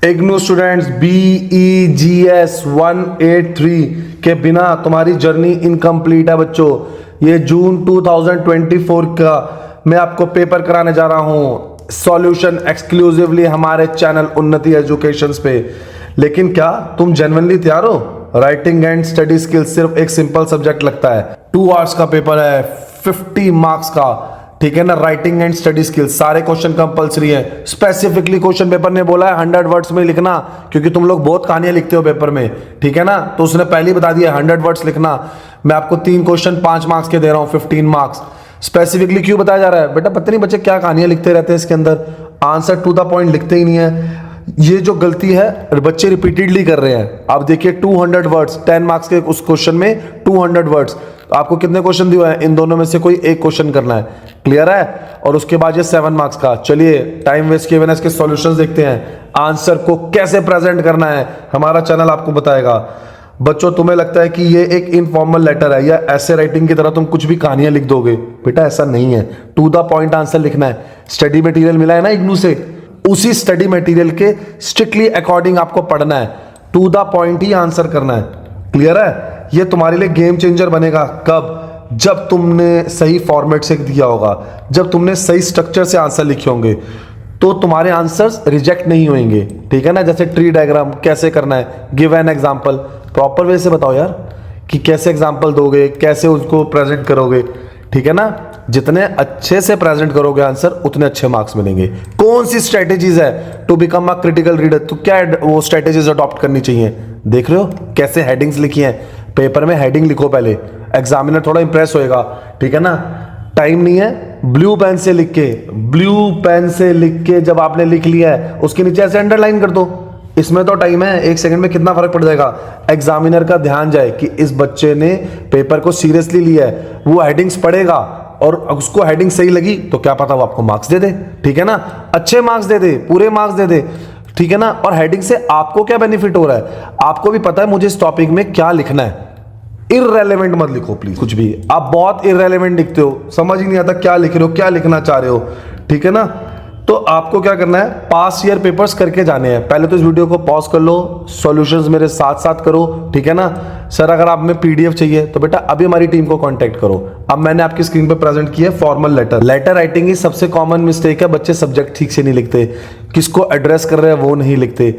IGNOU students BEGS 183 के बिना तुम्हारी जर्नी इनकम्प्लीट है बच्चों। ये जून 2024 का मैं आपको पेपर कराने जा रहा हूं, सॉल्यूशन एक्सक्लूसिवली हमारे चैनल उन्नति एजुकेशंस पे। लेकिन क्या तुम जेन्युइनली तैयार हो? राइटिंग एंड स्टडी स्किल्स सिर्फ एक सिंपल सब्जेक्ट लगता है। 2 आवर्स का पेपर है, 50 मार्क्स का, ठीक है ना। राइटिंग एंड स्टडी स्किल्स सारे क्वेश्चन कंपलसरी है। स्पेसिफिकली क्वेश्चन पेपर ने बोला है 100 वर्ड्स में लिखना, क्योंकि तुम लोग बहुत कहानियां लिखते हो पेपर में, ठीक है ना। तो उसने पहले ही बता दिया 100 वर्ड्स लिखना। मैं आपको 3 क्वेश्चन 5 मार्क्स के दे रहा हूं, 15 मार्क्स। स्पेसिफिकली क्यों बताया जा रहा है? बेटा पता नहीं बच्चे क्या कहानियां लिखते रहते हैं इसके अंदर, आंसर टू द पॉइंट लिखते ही नहीं है। ये जो गलती है बच्चे रिपीटेडली कर रहे हैं। आप देखिए 200 वर्ड्स 10 मार्क्स के उस क्वेश्चन में 200 वर्ड्स, तो आपको कितने क्वेश्चन दिए हैं? इन दोनों में से कोई एक क्वेश्चन करना है, क्लियर है। और उसके बाद ये 7 मार्क्स का। चलिए टाइम वेस्ट किए बिना इसके सॉल्यूशंस देखते हैं। आंसर को कैसे प्रेजेंट करना है हमारा चैनल आपको बताएगा। बच्चों तुम्हें लगता है कि ये एक इनफॉर्मल लेटर है या ऐसे राइटिंग की तरह तुम कुछ भी कहानियां लिख दोगे? बेटा ऐसा नहीं है, टू द पॉइंट आंसर लिखना है। स्टडी मटेरियल मिला है ना इग्नू से, उसी स्टडी मटेरियल के स्ट्रिक्टली अकॉर्डिंग आपको पढ़ना है, टू द पॉइंट ही आंसर करना है, क्लियर है। ये तुम्हारे लिए गेम चेंजर बनेगा कब? जब तुमने सही फॉर्मेट से दिया होगा, जब तुमने सही स्ट्रक्चर से आंसर लिखे होंगे, तो तुम्हारे आंसर्स रिजेक्ट नहीं होंगे, ठीक है ना। जैसे ट्री डायग्राम कैसे करना है, give an example, proper way से बताओ यार कि कैसे एग्जांपल दोगे, कैसे उसको प्रेजेंट करोगे, ठीक है ना। जितने अच्छे से प्रेजेंट करोगे आंसर, उतने अच्छे मार्क्स मिलेंगे। कौन सी स्ट्रेटेजीज है to become a critical reader? तो क्या वो स्ट्रेटेजीज अडॉप्ट करनी चाहिए? देख रहे हो कैसे हेडिंग्स लिखी हैं। पेपर में हेडिंग लिखो पहले, एग्जामिनर थोड़ा इंप्रेस होएगा, ठीक है ना। टाइम नहीं है, ब्लू पेन से लिख के, ब्लू पेन से लिख के जब आपने लिख लिया है उसके नीचे ऐसे अंडरलाइन कर दो। इसमें तो टाइम है, 1 सेकंड में कितना फर्क पड़ जाएगा। एग्जामिनर का ध्यान जाए कि इस बच्चे ने पेपर को सीरियसली लिया है, वो हेडिंग्स पढ़ेगा और उसको हेडिंग सही लगी तो क्या पता वो आपको मार्क्स दे दे, ठीक है ना। अच्छे मार्क्स दे दे, पूरे मार्क्स दे दे, ठीक है ना। और हेडिंग से आपको क्या बेनिफिट हो रहा है? आपको भी पता है मुझे इस टॉपिक में क्या लिखना है। इररेलेवेंट मत लिखो प्लीज कुछ भी, आप बहुत इररेलेवेंट लिखते हो, समझ ही नहीं आता क्या लिख रहे हो, क्या लिखना चाह रहे हो, ठीक है ना। तो आपको क्या करना है, पास ईयर पेपर्स करके जाने हैं। पहले तो इस वीडियो को पॉज कर लो, सॉल्यूशंस मेरे साथ साथ करो, ठीक है ना। सर अगर आप में PDF चाहिए तो बेटा अभी हमारी टीम को कांटेक्ट करो। अब मैंने आपकी स्क्रीन पर प्रेजेंट किया फॉर्मल लेटर। लेटर राइटिंग की सबसे कॉमन मिस्टेक है, बच्चे सब्जेक्ट ठीक से नहीं लिखते, किसको एड्रेस कर रहे हैं वो नहीं लिखते।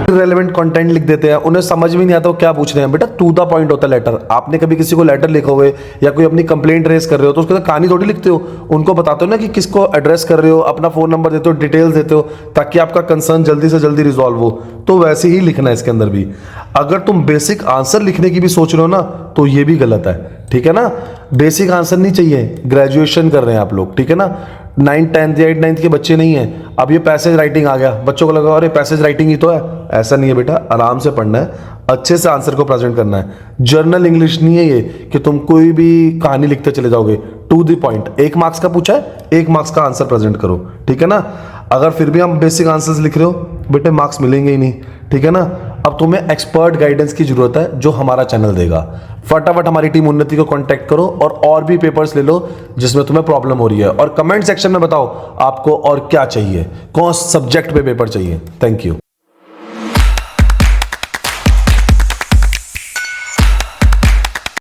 रेलेवेंट कंटेंट लिख देते हैं, उन्हें समझ में नहीं आता वो क्या पूछ रहे हैं। बेटा टू द पॉइंट होता है लेटर। आपने कभी किसी को लेटर लिखा हुए या कोई अपनी कंप्लेंट रेज कर रहे हो तो उसके अंदर कहानी थोड़ी लिखते हो, उनको बताते हो ना कि किसको एड्रेस कर रहे हो, अपना फोन नंबर देते हो, डिटेल्स देते हो, ताकि आपका कंसर्न जल्दी से जल्दी रिजॉल्व हो। तो वैसे ही लिखना है इसके अंदर भी। अगर तुम बेसिक आंसर लिखने की भी सोच रहे हो ना तो ये भी गलत है, ठीक है ना। बेसिक आंसर नहीं चाहिए, ग्रेजुएशन कर रहे हैं आप लोग, ठीक है ना। 9th 10th या 8th 9th के बच्चे नहीं है। अब ये पैसेज राइटिंग आ गया, बच्चों को लगा अरे पैसेज राइटिंग ही तो है। ऐसा नहीं है बेटा, आराम से पढ़ना है, अच्छे से आंसर को प्रेजेंट करना है। जर्नल इंग्लिश नहीं है ये कि तुम कोई भी कहानी लिखते चले जाओगे। टू द पॉइंट, 1 मार्क्स का पूछा है, 1 मार्क्स का आंसर प्रेजेंट करो, ठीक है ना। अगर फिर भी हम बेसिक आंसर्स लिख रहे हो बेटे, मार्क्स मिलेंगे ही नहीं, ठीक है ना। अब तुम्हें एक्सपर्ट गाइडेंस की जरूरत है जो हमारा चैनल देगा। फटाफट हमारी टीम उन्नति को कांटेक्ट करो और भी पेपर्स ले लो जिसमें तुम्हें प्रॉब्लम हो रही है, और कमेंट सेक्शन में बताओ आपको और क्या चाहिए, कौन सब्जेक्ट पे पेपर चाहिए। Thank you.